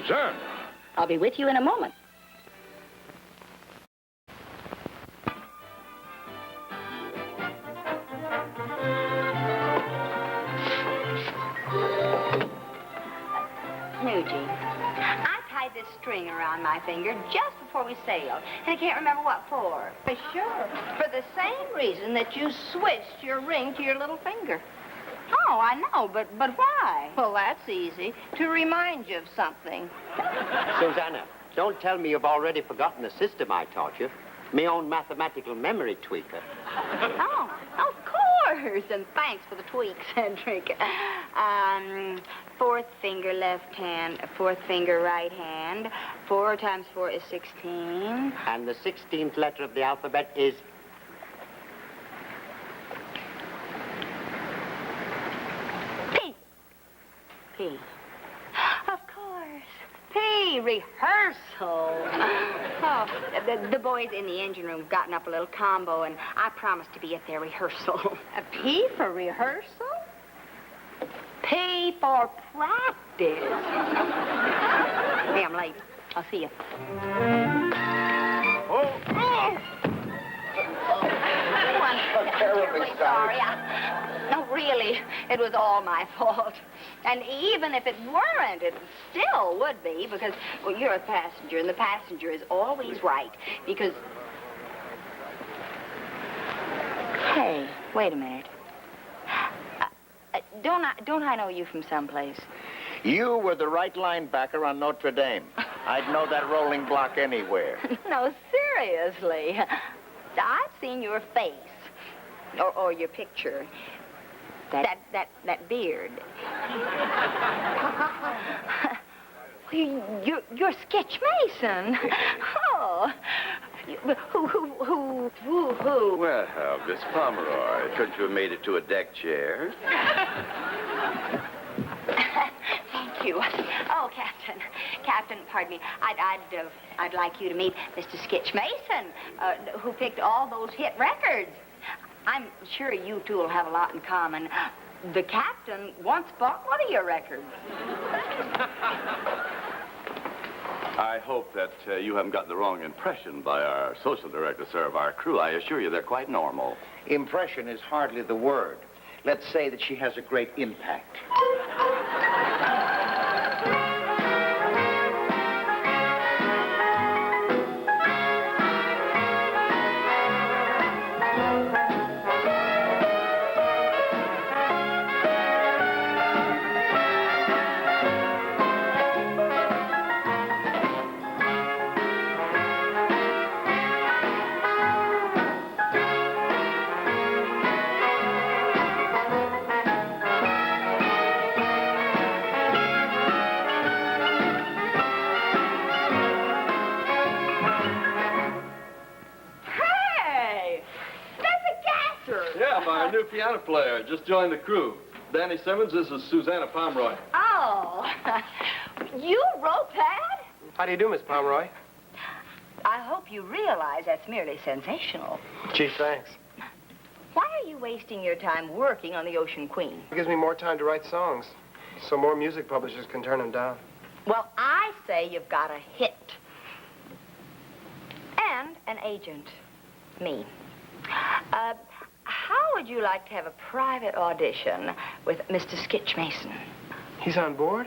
Susanna. I'll be with you in a moment. Nugie, I tied this string around my finger just before we sailed, and I can't remember what for. Sure. For the same reason that you switched your ring to your little finger. Oh, I know, but why? Well, that's easy. To remind you of something. Susanna, don't tell me you've already forgotten the system I taught you. My own mathematical memory tweaker. Oh, of course. And thanks for the tweak, Cedric. Fourth finger left hand, fourth finger right hand. 4 times 4 is 16. And the 16th letter of the alphabet is... P. P. Of course. P. Rehearsal. Oh, the boys in the engine room have gotten up a little combo, and I promised to be at their rehearsal. A P for rehearsal? P for practice. Hey, I'm late. I'll see you. Terribly sorry. No, really, it was all my fault. And even if it weren't, it still would be, because, well, you're a passenger, and the passenger is always right, because... Hey, wait a minute. Don't I know you from someplace? You were the right linebacker on Notre Dame. I'd know that rolling block anywhere. No, seriously. I've seen your face. Or your picture. That beard. You're Sketch Mason. Oh. Who? Well, Miss Pomeroy, couldn't you have made it to a deck chair? Thank you. Oh, Captain, pardon me. I'd like you to meet Mr. Sketch Mason, who picked all those hit records. I'm sure you two will have a lot in common. The captain once bought one of your records. I hope that you haven't got the wrong impression by our social director, sir, of our crew. I assure you they're quite normal. Impression is hardly the word. Let's say that she has a great impact. New piano player, just joined the crew. Danny Simmons, this is Susanna Pomeroy. Oh, you wrote that? How do you do, Miss Pomeroy? I hope you realize that's merely sensational. Gee, thanks. Why are you wasting your time working on the Ocean Queen? It gives me more time to write songs, so more music publishers can turn them down. Well, I say you've got a hit. And an agent. Me. How would you like to have a private audition with Mr. Sketch Mason? He's on board?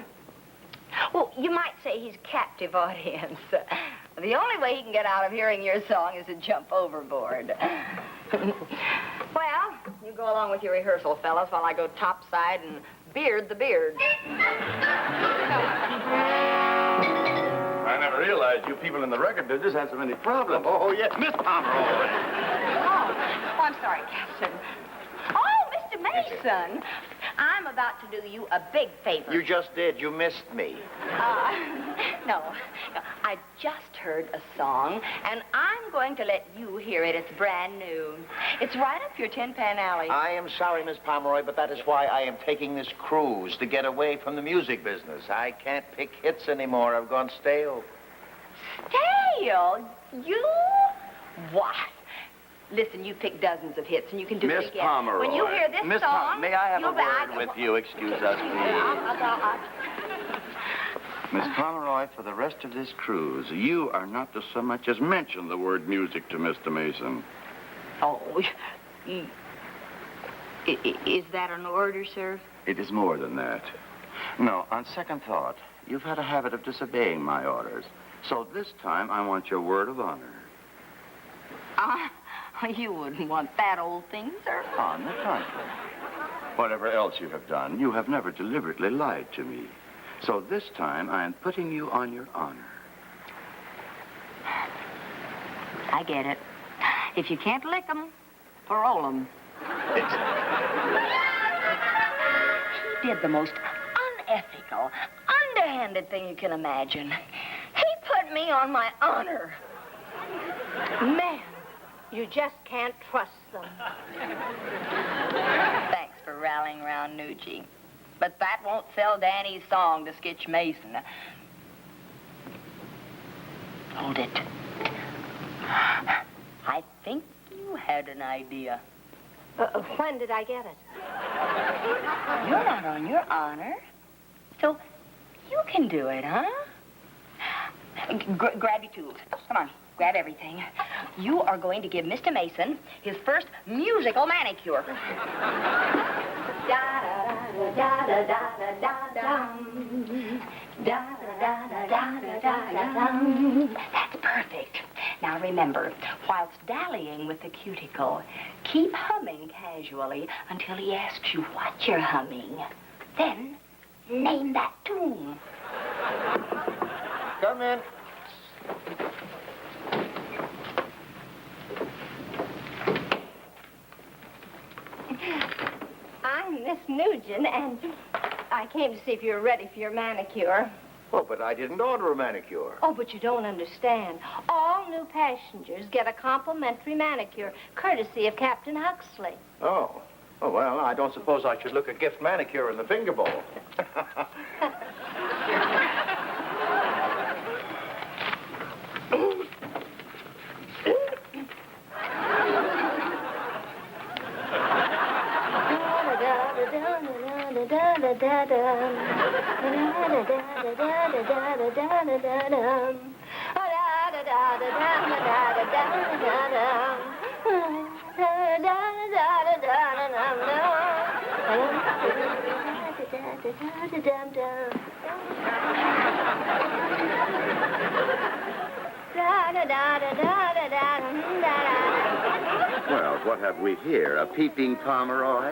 Well, you might say he's captive audience. The only way he can get out of hearing your song is to jump overboard. Well, you go along with your rehearsal, fellas, while I go topside and beard the beard. I never realized you people in the record business had so many problems. Oh, yes. Miss Pomeroy. Oh, I'm sorry, Captain. Oh, Mr. Mason, I'm about to do you a big favor. You just did. You missed me. No. I just heard a song, and I'm going to let you hear it. It's brand new. It's right up your Tin Pan Alley. I am sorry, Miss Pomeroy, but that is why I am taking this cruise, to get away from the music business. I can't pick hits anymore. I've gone stale. Stale? You? What? Listen, you pick dozens of hits, and you can do it Miss again. Pomeroy. When you hear this Miss song, may I have a you'll word back. with you? Excuse us, please. Miss Pomeroy, for the rest of this cruise, you are not to so much as mention the word music to Mr. Mason. Oh, is that an order, sir? It is more than that. No, on second thought, you've had a habit of disobeying my orders. So this time, I want your word of honor. You wouldn't want that old thing, sir. On the contrary. Whatever else you have done, you have never deliberately lied to me. So this time, I am putting you on your honor. I get it. If you can't lick 'em, parole 'em. He did the most unethical, underhanded thing you can imagine. He put me on my honor. Man, you just can't trust them. Thanks for rallying around Nucci. But that won't sell Danny's song to Skitch Mason. Hold it. I think you had an idea. When did I get it? You're not on your honor. So you can do it, huh? Grab your tools. Come on, grab everything. You are going to give Mr. Mason his first musical manicure. That's perfect. Now remember, whilst dallying with the cuticle, keep humming casually until he asks you what you're humming. Then name that tune. Come in. I'm Miss Nugent, and I came to see if you're ready for your manicure. Oh, but I didn't order a manicure. Oh, but you don't understand. All new passengers get a complimentary manicure, courtesy of Captain Huxley. Oh. Oh, well, I don't suppose I should look a gift manicure in the finger bowl. Well, what have we here? A peeping Pomeroy?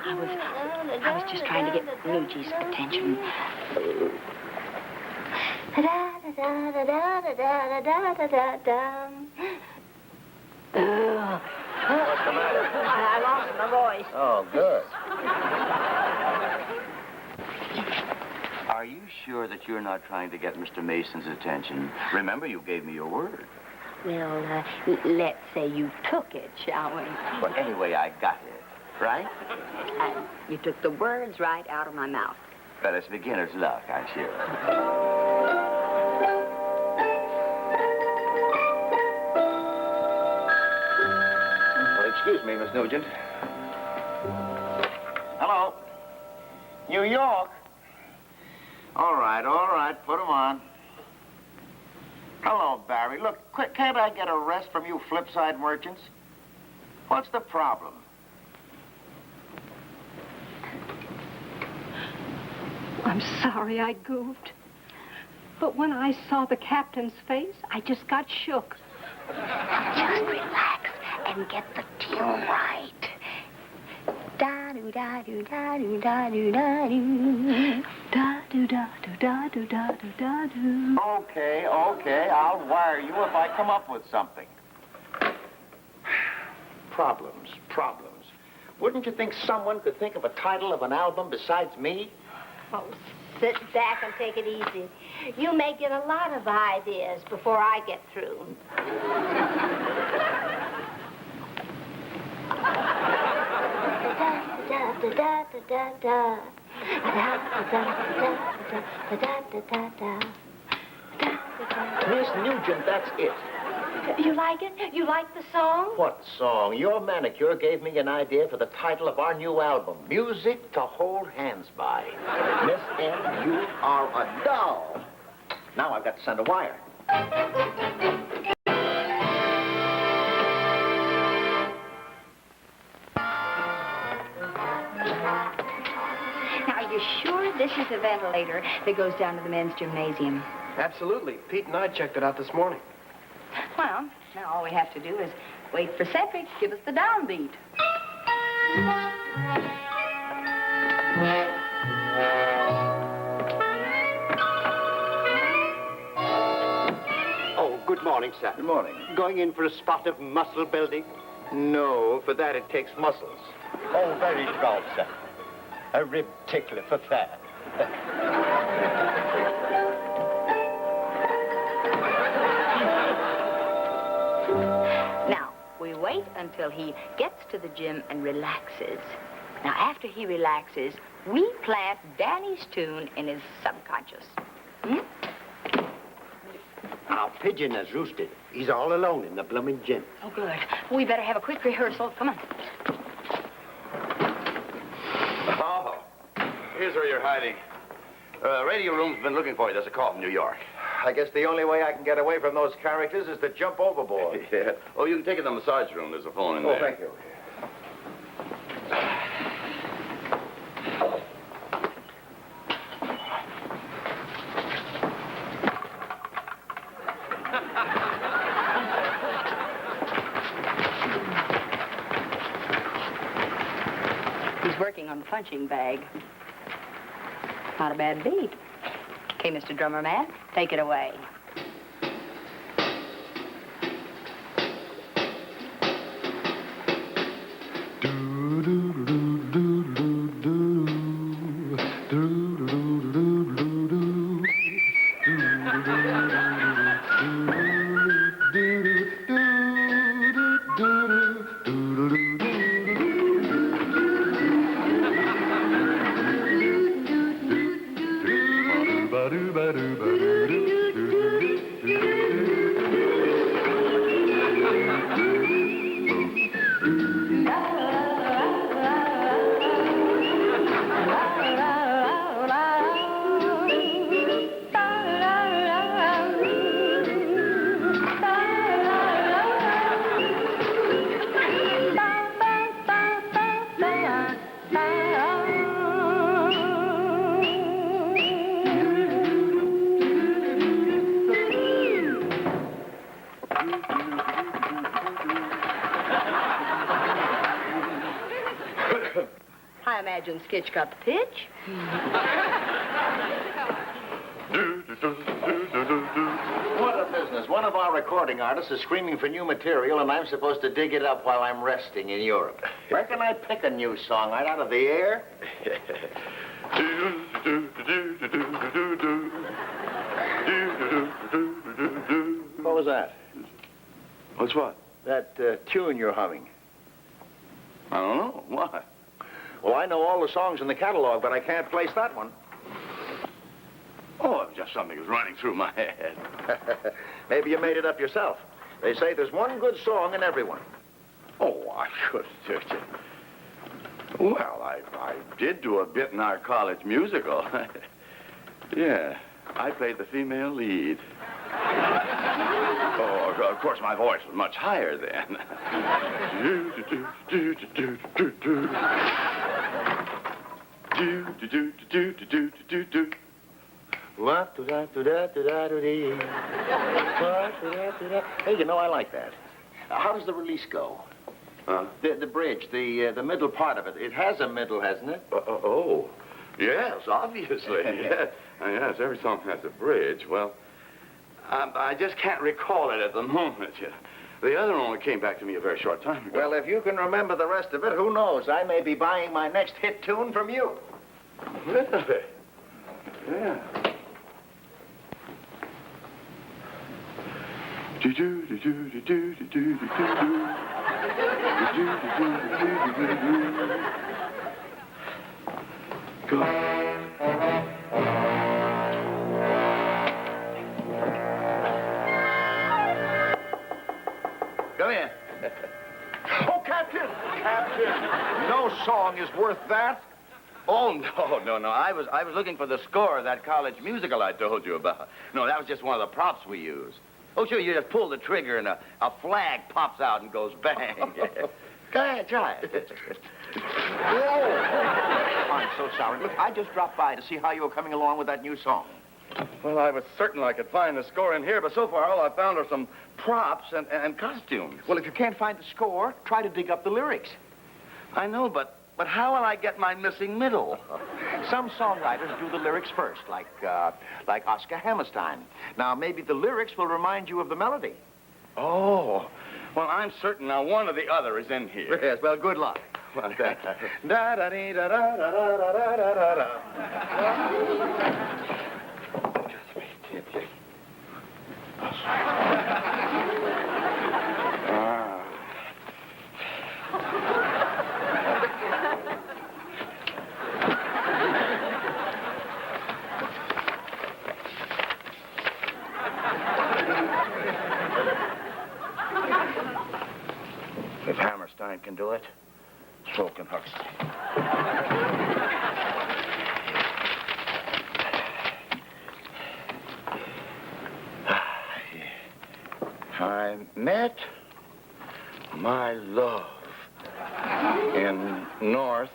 I was just trying to get Nucci's attention. What's the matter? I lost my voice. Oh, good. Are you sure that you're not trying to get Mr. Mason's attention? Remember, you gave me your word. Well, let's say you took it, shall we? Well, anyway, I got it, right? You took the words right out of my mouth. Well, it's beginner's luck, I'm sure. Well, excuse me, Miss Nugent. Hello. New York. All right, put 'em on. Hello, Barry. Look, can't I get a rest from you flipside merchants? What's the problem? I'm sorry I goofed. But when I saw the captain's face, I just got shook. Just relax and get the tune right. Da-do-da-do-da-do-da-do-da-do. Da-do-da-do-da-do-da-do-da-do. Okay, I'll wire you if I come up with something. Problems. Wouldn't you think someone could think of a title of an album besides me? Oh, sit back and take it easy. You may get a lot of ideas before I get through. Miss Nugent, that's it. You like it? You like the song? What song? Your manicure gave me an idea for the title of our new album, Music to Hold Hands By. Miss M, you are a doll. Now I've got to send a wire. Now, are you sure this is the ventilator that goes down to the men's gymnasium? Absolutely. Pete and I checked it out this morning. Well, now all we have to do is wait for Cedric to give us the downbeat. Oh, good morning, sir. Good morning. Going in for a spot of muscle building? No, for that it takes muscles. Oh, very proud, sir. A rib tickler for that. Now, we wait until he gets to the gym and relaxes. Now, after he relaxes, we plant Danny's tune in his subconscious. Hmm? Our pigeon has roosted. He's all alone in the blooming gym. Oh, good. We better have a quick rehearsal. Come on. Oh, here's where you're hiding. Radio room's been looking for you. There's a call from New York. I guess the only way I can get away from those characters is to jump overboard. Yeah. Oh, you can take it to the massage room. There's a phone in there. Oh, thank you. He's working on the punching bag. Not a bad beat. Okay, Mr. Drummer Man, take it away. I imagine Skitch got the pitch. What a business. One of our recording artists is screaming for new material, and I'm supposed to dig it up while I'm resting in Europe. Where can I pick a new song? Right out of the air? What was that? What's what? That tune you're humming. I don't know. Why? Well, I know all the songs in the catalog, but I can't place that one. Oh, it's just something that's running through my head. Maybe you made it up yourself. They say there's one good song in everyone. Oh, I couldn't do it. Well, I did do a bit in our college musical. Yeah, I played the female lead. Oh, of course, my voice was much higher then. Hey, you know, I like that. How does the release go? The bridge, the middle part of it. It has a middle, hasn't it? Oh, yes, obviously. Yes. Yes, every song has a bridge. Well, I just can't recall it at the moment. The other one only came back to me a very short time ago. Well, if you can remember the rest of it, who knows? I may be buying my next hit tune from you. Really? Yeah. Go. Captain, no song is worth that. Oh, no. I was looking for the score of that college musical I told you about. No, that was just one of the props we used. Oh, sure, you just pull the trigger and a flag pops out and goes bang. Go ahead, try it. Whoa! I'm so sorry. Look, I just dropped by to see how you were coming along with that new song. Well, I was certain I could find the score in here, but so far all I found are some props and costumes. Well, if you can't find the score, try to dig up the lyrics. I know, but how will I get my missing middle? Some songwriters do the lyrics first, like Oscar Hammerstein. Now, maybe the lyrics will remind you of the melody. Oh, well, I'm certain now one or the other is in here. Yes, well, good luck. Well, thank you. Da-da-dee-da-da-da-da-da-da-da. If Hammerstein can do it, so can Huxley. I met my love in North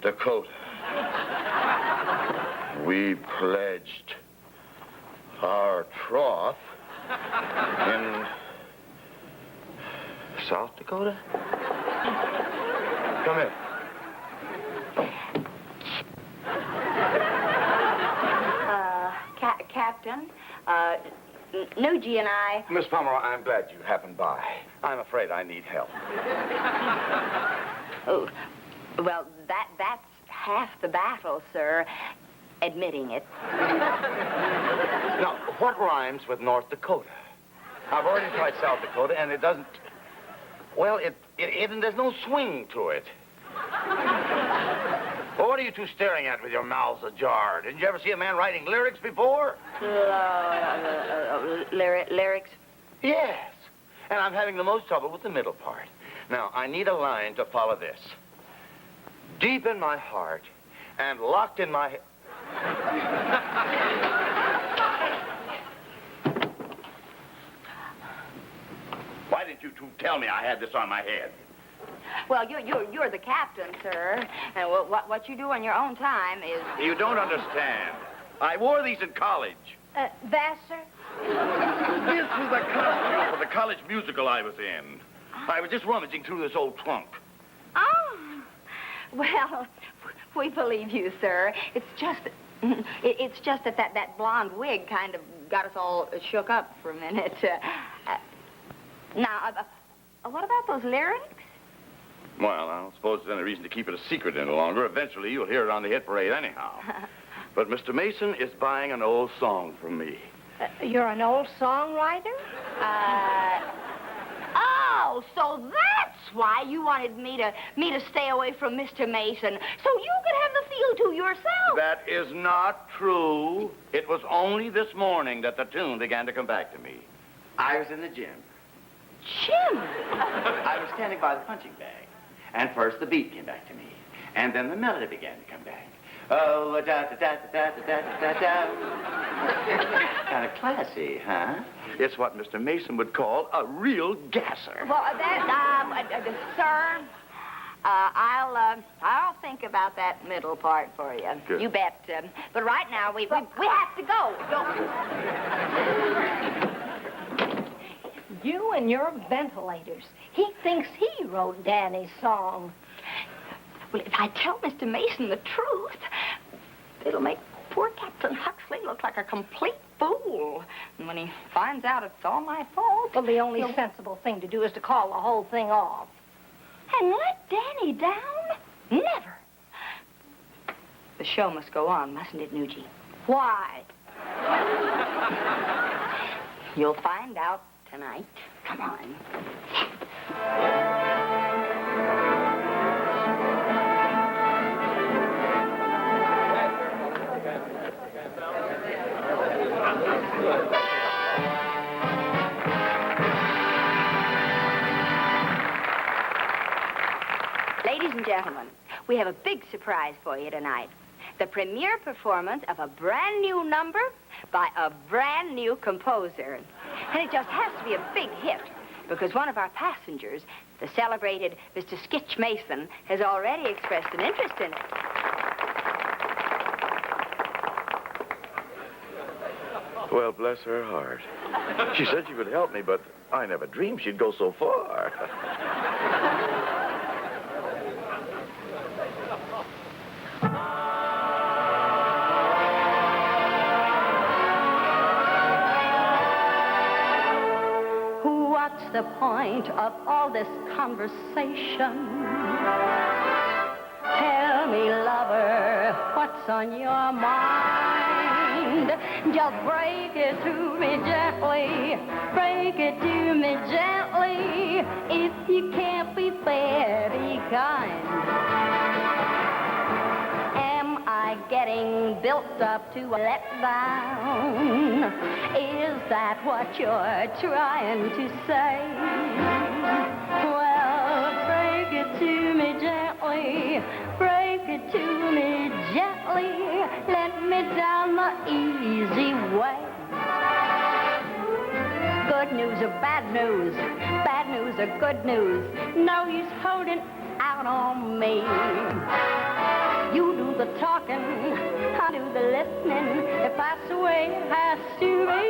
Dakota. We pledged our troth in South Dakota? Come in. Captain, Nugie and I... Miss Pomeroy, I'm glad you happened by. I'm afraid I need help. Oh, well, that's half the battle, sir. Admitting it. Now, what rhymes with North Dakota? I've already tried South Dakota, and it doesn't... Well, there's no swing to it. Well, what are you two staring at with your mouths ajar? Didn't you ever see a man writing lyrics before? Lyrics? Yes. And I'm having the most trouble with the middle part. Now, I need a line to follow this. Deep in my heart and locked in my... Why didn't you two tell me I had this on my head? Well, you're the captain, sir. And what you do on your own time is... You don't understand. I wore these in college. Vassar? This was the costume for the college musical I was in. I was just rummaging through this old trunk. Oh. Well, we believe you, sir. It's just that blonde wig kind of got us all shook up for a minute. Now, what about those lyrics? Well, I don't suppose there's any reason to keep it a secret any longer. Eventually, you'll hear it on the hit parade anyhow. But Mr. Mason is buying an old song from me. You're an old songwriter? Oh, so that's why you wanted me to stay away from Mr. Mason, so you could have the field to yourself. That is not true. It was only this morning that the tune began to come back to me. I was in the gym. Jim! I was standing by the punching bag. And first the beat came back to me. And then the melody began to come back. Oh, da-da-da-da-da-da-da-da-da. Kind of classy, huh? It's what Mr. Mason would call a real gasser. Well, sir, I'll think about that middle part for you. Good. You bet. But right now, we have to go. You and your ventilators. He thinks he wrote Danny's song. Well, if I tell Mr. Mason the truth, it'll make poor Captain Huxley look like a complete fool. And when he finds out it's all my fault... Well, the only sensible thing to do is to call the whole thing off. And let Danny down? Never. The show must go on, mustn't it, Nugie? Why? You'll find out tonight. Come on. gentlemen, we have a big surprise for you tonight. The premiere performance of a brand new number by a brand new composer. And it just has to be a big hit because one of our passengers, the celebrated Mr. Skitch Mason, has already expressed an interest in it. Well, bless her heart. She said she would help me, but I never dreamed she'd go so far. What's the point of all this conversation? Tell me, lover, what's on your mind? Just break it to me gently, break it to me gently. If you can't be fair, be kind. Am I getting built up to let down? Is that what you're trying to say? Well, break it to me gently, break it to me gently. Let me down the easy way. Good news or bad news or good news, no use holding out on me. You do the talking, I do the listening, if that's the way it has to be.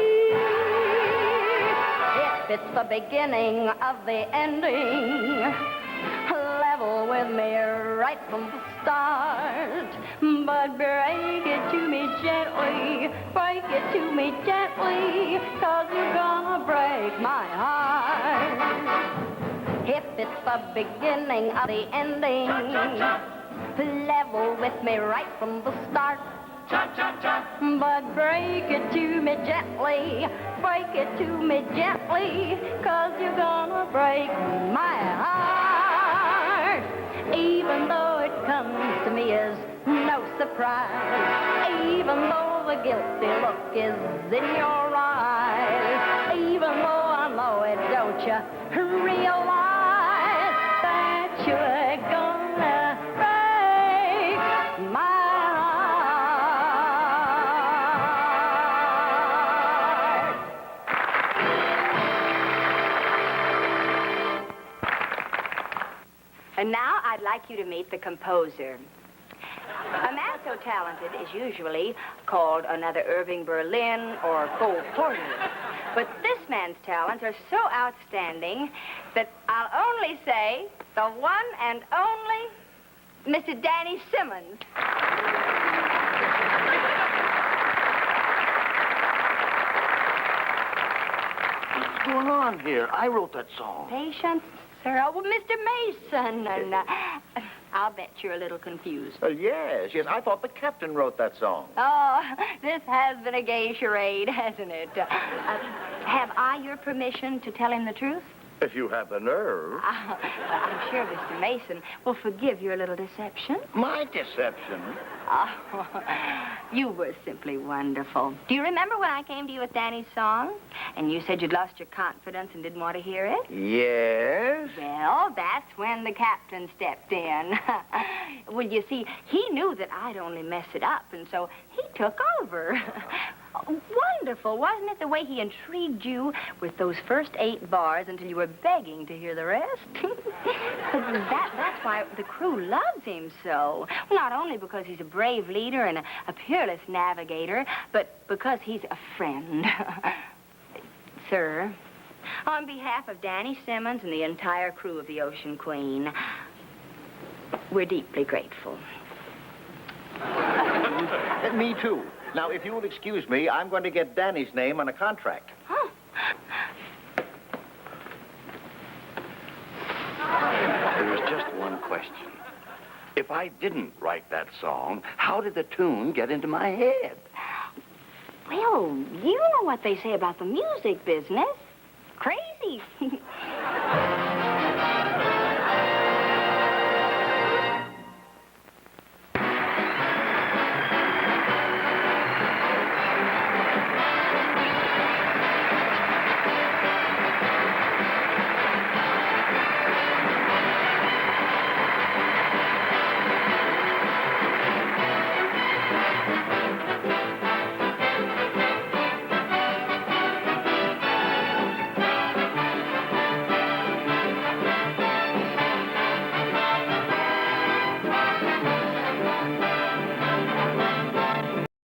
If it's the beginning of the ending, level with me right from the start. But break it to me gently, break it to me gently, 'cause you're gonna break my heart. If it's the beginning of the ending, level with me right from the start. But break it to me gently, break it to me gently, 'cause you're gonna break my heart. Even though it comes to me as no surprise, even though the guilty look is in your eyes, even though I know it, don't you realize that you're gonna break my heart? And now I'd like you to meet the composer. A man so talented is usually called another Irving Berlin or Cole Porter. But this man's talents are so outstanding that I'll only say the one and only Mr. Danny Simmons. What's going on here? I wrote that song. Patience, sir. Oh, well, Mr. Mason. And I'll bet you're a little confused. Yes. I thought the captain wrote that song. Oh, this has been a gay charade, hasn't it? Have I your permission to tell him the truth? If you have the nerve. I'm sure Mr. Mason will forgive your little deception. My deception? Oh, you were simply wonderful. Do you remember when I came to you with Danny's song? And you said you'd lost your confidence and didn't want to hear it? Yes? Well, that's when the captain stepped in. Well, you see, he knew that I'd only mess it up, and so he took over. Wonderful, wasn't it, the way he intrigued you with those first 8 bars until you were begging to hear the rest? That's why the crew loves him so. Not only because he's a brave leader and a peerless navigator, but because he's a friend. Sir, on behalf of Danny Simmons and the entire crew of the Ocean Queen, we're deeply grateful. Me too. Now, if you'll excuse me, I'm going to get Danny's name on a contract. Huh? There's just one question. If I didn't write that song, how did the tune get into my head? Well, you know what they say about the music business. Crazy.